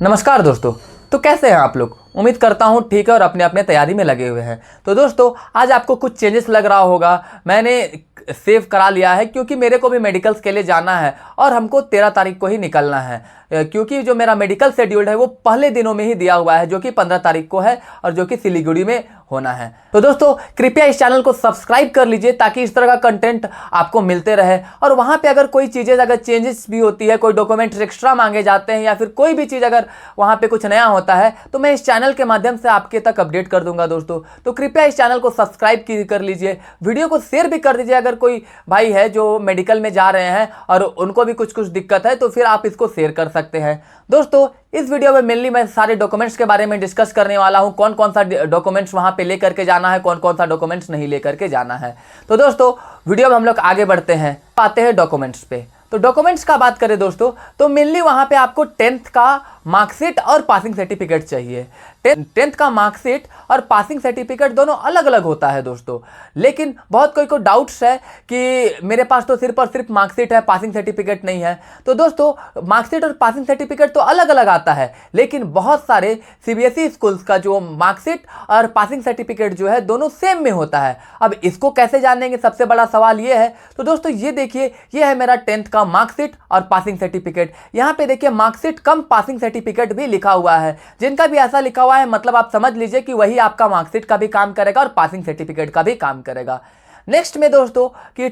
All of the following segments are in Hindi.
नमस्कार दोस्तों। तो कैसे हैं आप लोग? उम्मीद करता हूं ठीक है और अपने अपने तैयारी में लगे हुए हैं। तो दोस्तों आज आपको कुछ चेंजेस लग रहा होगा। मैंने सेव करा लिया है क्योंकि मेरे को भी मेडिकल्स के लिए जाना है और हमको 13 तारीख को ही निकलना है, क्योंकि जो मेरा मेडिकल शेड्यूल है वो पहले दिनों में ही दिया हुआ है, जो कि 15 तारीख को है और जो कि सिलीगुड़ी में होना है। तो दोस्तों कृपया इस चैनल को सब्सक्राइब कर लीजिए ताकि इस तरह का कंटेंट आपको मिलते रहे। और वहाँ पे अगर कोई चीज़ें अगर चेंजेस भी होती है, कोई डॉक्यूमेंट्स एक्स्ट्रा मांगे जाते हैं या फिर कोई भी चीज़ अगर वहाँ पे कुछ नया होता है तो मैं इस चैनल के माध्यम से आपके तक अपडेट कर दूंगा दोस्तों। तो कृपया इस चैनल को सब्सक्राइब कर लीजिए, वीडियो को शेयर भी कर दीजिए। अगर कोई भाई है जो मेडिकल में जा रहे हैं और उनको भी कुछ दिक्कत है तो फिर आप इसको शेयर कर सकते हैं। दोस्तों इस वीडियो में मेनली मैं सारे डॉक्यूमेंट्स के बारे में डिस्कस करने वाला हूं, कौन कौन सा डॉक्यूमेंट्स वहां पे लेकर के जाना है, कौन कौन सा डॉक्यूमेंट्स नहीं लेकर के जाना है। तो दोस्तों वीडियो में हम लोग आगे बढ़ते हैं, आते हैं डॉक्यूमेंट्स पे। तो डॉक्यूमेंट्स का बात करें दोस्तों तो मेनली वहां पे आपको 10th का मार्कशीट और पासिंग सर्टिफिकेट चाहिए। 10th का मार्कशीट और पासिंग सर्टिफिकेट दोनों अलग अलग होता है दोस्तों। लेकिन बहुत कोई को डाउट्स है कि मेरे पास तो सिर्फ और सिर्फ मार्कशीट है, पासिंग सर्टिफिकेट नहीं है। तो दोस्तों मार्कशीट और पासिंग सर्टिफिकेट तो अलग अलग आता है, लेकिन बहुत सारे सीबीएसई स्कूल्स का जो मार्कशीट और पासिंग सर्टिफिकेट जो है दोनों सेम में होता है। अब इसको कैसे जानेंगे, सबसे बड़ा सवाल ये है। तो दोस्तों ये देखिए, ये है मेरा 10th का मार्कशीट और पासिंग सर्टिफिकेट। यहाँ पे देखिए मार्कशीट कम पासिंग सर्टिफिकेट भी लिखा हुआ है। जिनका भी ऐसा लिखा हुआ है मतलब आप समझ लीजिए कि वही आपका मार्कशीट का भी काम करेगा और पासिंग सर्टिफिकेट का भी काम करेगा। नेक्स्ट में दोस्तों कि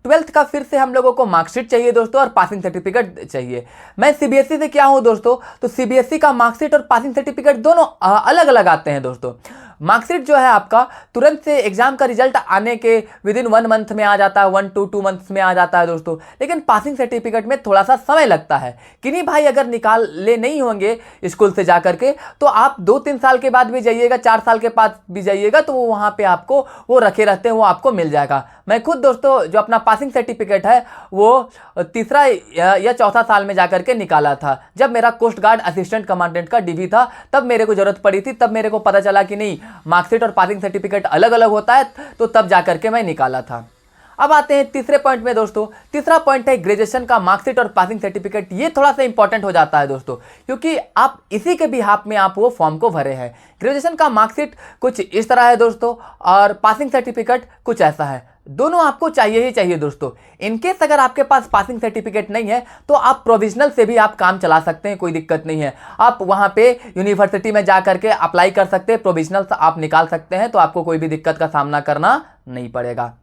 12th का फिर से हम लोगों को मार्कशीट चाहिए दोस्तों और पासिंग सर्टिफिकेट चाहिए। मैं सीबीएसई से क्या हूं दोस्तों, तो सीबीएसई का मार्कशीट और पासिंग सर्टिफिकेट दोनों अलग अलग आते हैं दोस्तों। मार्कशीट जो है आपका तुरंत से एग्जाम का रिजल्ट आने के विदिन 1 मंथ में आ जाता है, 1 to 2 मंथ्स में आ जाता है दोस्तों। लेकिन पासिंग सर्टिफिकेट में थोड़ा सा समय लगता है। किन्हीं भाई अगर निकाल ले नहीं होंगे स्कूल से जा करके तो आप 2-3 साल के बाद भी जाइएगा, 4 साल के बाद भी जाइएगा तो वहाँ पे आपको वो रखे रहते हैं, वो आपको मिल जाएगा। मैं खुद दोस्तों जो अपना पासिंग सर्टिफिकेट है वो तीसरा या चौथा साल में जाकर के निकाला था। जब मेरा कोस्ट गार्ड असिस्टेंट कमांडेंट का डिवी था तब मेरे को जरूरत पड़ी थी, तब मेरे को पता चला कि नहीं मार्कशीट और पासिंग सर्टिफिकेट अलग अलग होता है, तो तब जाकर के मैं निकाला था। अब आते हैं तीसरे पॉइंट में दोस्तों। तीसरा पॉइंट है ग्रेजुएशन का मार्कशीट और पासिंग सर्टिफिकेट। ये थोड़ा सा इंपॉर्टेंट हो जाता है दोस्तों, क्योंकि आप इसी के बिहाफ में आप वो फॉर्म को भरे हैं। ग्रेजुएशन का मार्कशीट कुछ इस तरह है दोस्तों और पासिंग सर्टिफिकेट कुछ ऐसा है। दोनों आपको चाहिए ही चाहिए दोस्तों। इनकेस अगर आपके पास पासिंग सर्टिफिकेट नहीं है तो आप प्रोविजनल से भी आप काम चला सकते हैं, कोई दिक्कत नहीं है। आप वहां पे यूनिवर्सिटी में जा करके अप्लाई कर सकते हैं, प्रोविजनल आप निकाल सकते हैं, तो आपको कोई भी दिक्कत का सामना करना नहीं पड़ेगा।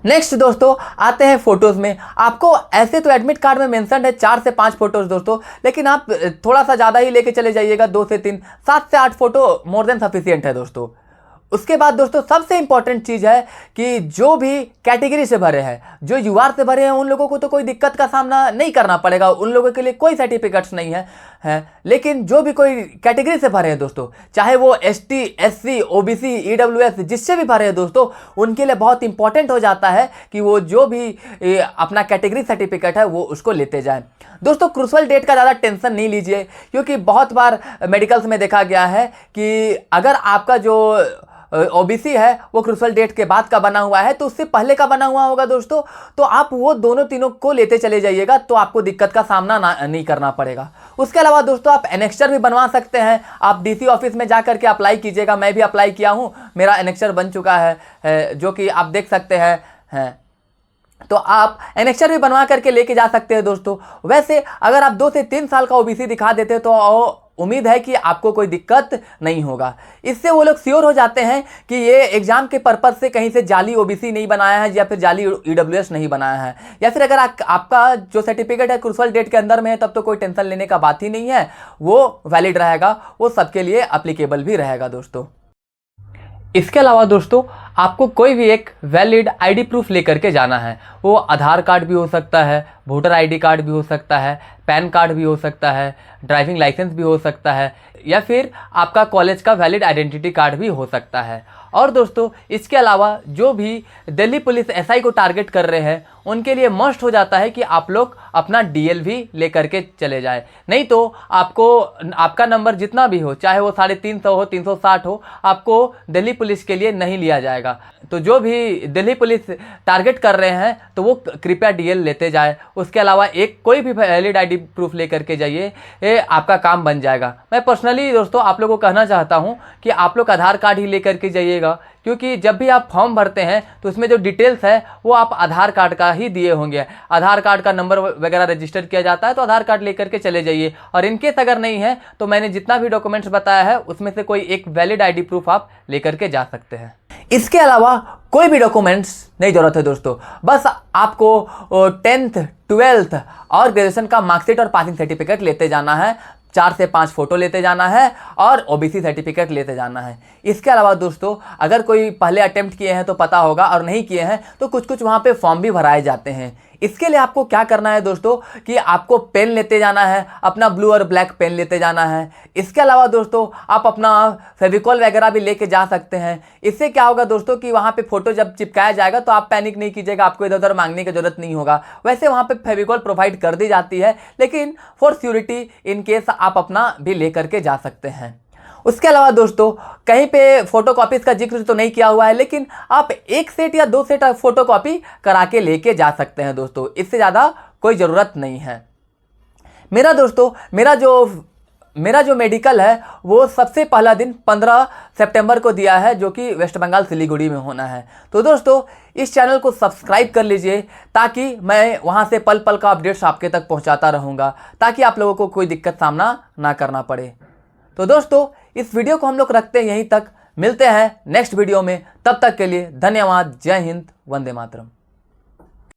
नेक्स्ट दोस्तों आते हैं फोटोज में। आपको ऐसे तो एडमिट कार्ड में मेंशन है 4 से 5 फोटोज दोस्तों, लेकिन आप थोड़ा सा ज़्यादा ही लेके चले जाइएगा, 2 से 3, 7 से 8 फोटो मोर देन सफिशियंट है दोस्तों। उसके बाद दोस्तों सबसे इंपॉर्टेंट चीज़ है कि जो भी कैटेगरी से भरे हैं, जो यूआर से भरे हैं, उन लोगों को तो कोई दिक्कत का सामना नहीं करना पड़ेगा, उन लोगों के लिए कोई सर्टिफिकेट्स नहीं है। लेकिन जो भी कोई कैटेगरी से भरे हैं दोस्तों, चाहे वो एसटी, एससी, ओबीसी, ईडब्ल्यूएस जिससे भी भरे हैं दोस्तों, उनके लिए बहुत इंपॉर्टेंट हो जाता है कि वो जो भी अपना कैटेगरी सर्टिफिकेट है वो उसको लेते जाएं। दोस्तों क्रूशल डेट का ज़्यादा टेंशन नहीं लीजिए, क्योंकि बहुत बार मेडिकल्स में देखा गया है कि अगर आपका जो ओबीसी है वो क्रूशल डेट के बाद का बना हुआ है तो उससे पहले का बना हुआ होगा दोस्तों, तो आप वो दोनों तीनों को लेते चले जाइएगा तो आपको दिक्कत का सामना नहीं करना पड़ेगा। उसके अलावा दोस्तों आप एनेक्स्चर भी बनवा सकते हैं। आप डीसी ऑफिस में जा करके अप्लाई कीजिएगा, मैं भी अप्लाई किया हूँ, मेरा एनेक्स्चर बन चुका है जो कि आप देख सकते हैं। तो आप एनेक्स्चर भी बनवा करके लेके जा सकते हैं दोस्तों। वैसे अगर आप 2 से 3 साल का ओबीसी दिखा देते हैं तो उम्मीद है कि आपको कोई दिक्कत नहीं होगा। इससे वो लोग श्योर हो जाते हैं कि ये एग्जाम के पर्पज से कहीं से जाली ओबीसी नहीं बनाया है या फिर जाली ईडब्ल्यूएस नहीं बनाया है, या फिर अगर आपका जो सर्टिफिकेट है क्रूशल डेट के अंदर में है तब तो कोई टेंशन लेने का बात ही नहीं है, वो वैलिड रहेगा, वो सबके लिए एप्लीकेबल भी रहेगा दोस्तों। इसके अलावा दोस्तों आपको कोई भी एक वैलिड आईडी प्रूफ लेकर के जाना है। वो आधार कार्ड भी हो सकता है, वोटर आईडी कार्ड भी हो सकता है, पैन कार्ड भी हो सकता है, ड्राइविंग लाइसेंस भी हो सकता है, या फिर आपका कॉलेज का वैलिड आइडेंटिटी कार्ड भी हो सकता है। और दोस्तों इसके अलावा जो भी दिल्ली पुलिस एसआई को टारगेट कर रहे हैं उनके लिए मस्ट हो जाता है कि आप लोग अपना डीएल भी लेकर के चले जाए, नहीं तो आपका नंबर जितना भी हो, चाहे वो 350 हो, 360 हो, आपको दिल्ली पुलिस के लिए नहीं लिया जाएगा। तो जो भी दिल्ली पुलिस टारगेट कर रहे हैं तो वो कृपया डीएल लेते जाए। उसके अलावा एक कोई भी वैलिड आईडी प्रूफ लेकर के जाइए, ये आपका काम बन जाएगा। मैं पर्सनली दोस्तों आप लोगों को कहना चाहता हूँ कि आप लोग आधार कार्ड ही लेकर के जाइएगा, क्योंकि जब भी आप फॉर्म भरते हैं तो उसमें जो डिटेल्स है वो आप आधार कार्ड का ही दिए होंगे। आधार कार्ड का नंबर वगैरह रजिस्टर किया जाता है, तो आधार कार्ड लेकर के चले जाइए। और इनकेस अगर नहीं है तो मैंने जितना भी डॉक्यूमेंट्स बताया है उसमें से कोई एक वैलिड आईडी प्रूफ आप लेकर के जा सकते हैं। इसके अलावा कोई भी डॉक्यूमेंट्स नहीं जरूरत है दोस्तों, बस आपको 10th 12th और ग्रेजुएशन का मार्कशीट और पासिंग सर्टिफिकेट लेते जाना है, 4 से 5 फोटो लेते जाना है और ओबीसी सर्टिफिकेट लेते जाना है। इसके अलावा दोस्तों अगर कोई पहले अटेम्प्ट किए हैं तो पता होगा, और नहीं किए हैं तो कुछ कुछ वहाँ पे फॉर्म भी भराए जाते हैं। इसके लिए आपको क्या करना है दोस्तों कि आपको पेन लेते जाना है, अपना ब्लू और ब्लैक पेन लेते जाना है। इसके अलावा दोस्तों आप अपना फेविकॉल वगैरह भी लेके जा सकते हैं। इससे क्या होगा दोस्तों कि वहाँ पे फोटो जब चिपकाया जाएगा तो आप पैनिक नहीं कीजिएगा, आपको इधर उधर मांगने की जरूरत नहीं होगा। वैसे वहाँ पे फेविकॉल प्रोवाइड कर दी जाती है, लेकिन फॉर सिक्योरिटी इन केस आप अपना भी ले करके जा सकते हैं। उसके अलावा दोस्तों कहीं पे फोटोकॉपीज का जिक्र तो नहीं किया हुआ है, लेकिन आप 1 सेट या 2 सेट फोटोकॉपी करा के लेके जा सकते हैं दोस्तों, इससे ज़्यादा कोई ज़रूरत नहीं है। मेरा जो मेडिकल है वो सबसे पहला दिन 15 सितंबर को दिया है, जो कि वेस्ट बंगाल सिलीगुड़ी में होना है। तो दोस्तों इस चैनल को सब्सक्राइब कर लीजिए, ताकि मैं वहाँ से पल पल का अपडेट्स आपके तक पहुँचाता रहूँगा, ताकि आप लोगों को कोई दिक्कत सामना ना करना पड़े। तो दोस्तों इस वीडियो को हम लोग रखते हैं यहीं तक, मिलते हैं नेक्स्ट वीडियो में। तब तक के लिए धन्यवाद। जय हिंद, वंदे मातरम।